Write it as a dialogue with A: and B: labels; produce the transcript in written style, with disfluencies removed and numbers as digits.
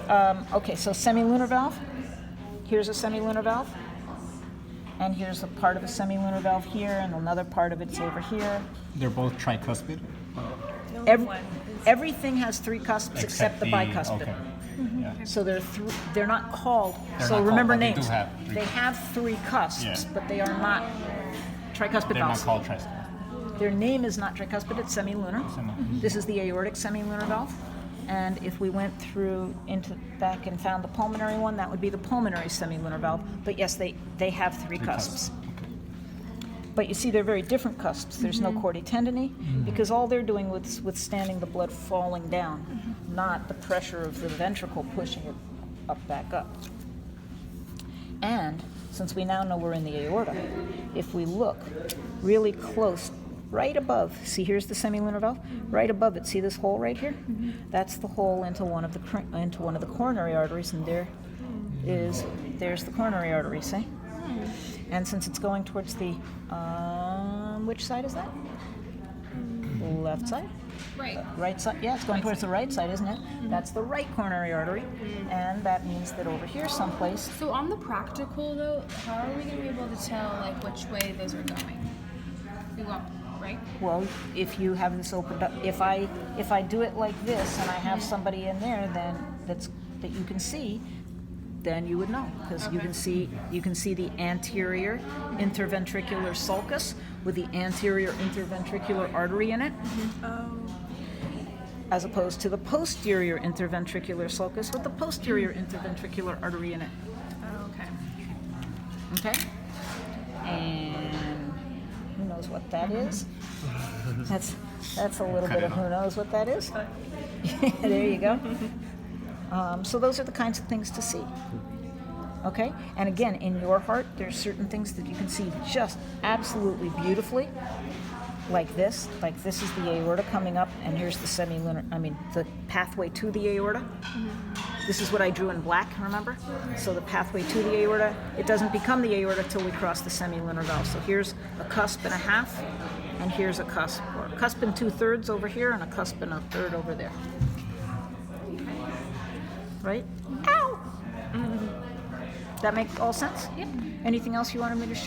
A: Okay, so semilunar valve. Here's a semilunar valve. And here's a part of a semilunar valve here, and another part of it's over here.
B: They're both tricuspid?
A: Everything has three cusps except the bicuspid.
B: Okay. Yeah.
A: So they're not called.
B: They're
A: so
B: not called,
A: remember
B: but they
A: names.
B: do have three
A: They have three cusps,
B: Yeah.
A: but they are not tricuspid
B: They're not
A: valves.
B: called tricuspid.
A: Their name is not tricuspid, it's semilunar.
B: Semi-
A: This is the aortic semilunar valve. And if we went through back and found the pulmonary one, that would be the pulmonary semilunar valve. But yes, they have three cusps.
B: Okay.
A: But you see, they're very different cusps. There's no chordae tendineae because all they're doing is withstanding the blood falling down, not the pressure of the ventricle pushing it back up. And since we now know we're in the aorta, if we look really close, right above, see here's the semilunar valve, right above it, see this hole right here? That's the hole into one of the coronary arteries, and there's the coronary artery, see? And since it's going towards the, which side is that? Left side?
C: Right.
A: Right side? Yeah, it's going towards the right side, isn't it? That's the right coronary artery, and that means that over here someplace,
C: So on the practical though, how are we gonna be able to tell like which way those are going? We won't, right?
A: well, if you have this opened up, if I do it like this and I have somebody in there, then that you can see, then you would know because you can see the anterior interventricular sulcus with the anterior interventricular artery in it, as opposed to the posterior interventricular sulcus with the posterior interventricular artery in it.
C: Oh, okay.
A: Okay? And who knows what that is? That's a little bit of who knows what that is. There you go. So those are the kinds of things to see. Okay? And again, in your heart, there's certain things that you can see just absolutely beautifully. Like this is the aorta coming up, and here's the the pathway to the aorta. This is what I drew in black, remember? So the pathway to the aorta, it doesn't become the aorta till we cross the semilunar valve. So here's a cusp and a half, and here's a cusp, or a cusp and 2/3 over here, and a cusp and a third over there. Right? Ow! That make all sense?
C: Yep.
A: Anything else you wanted me to show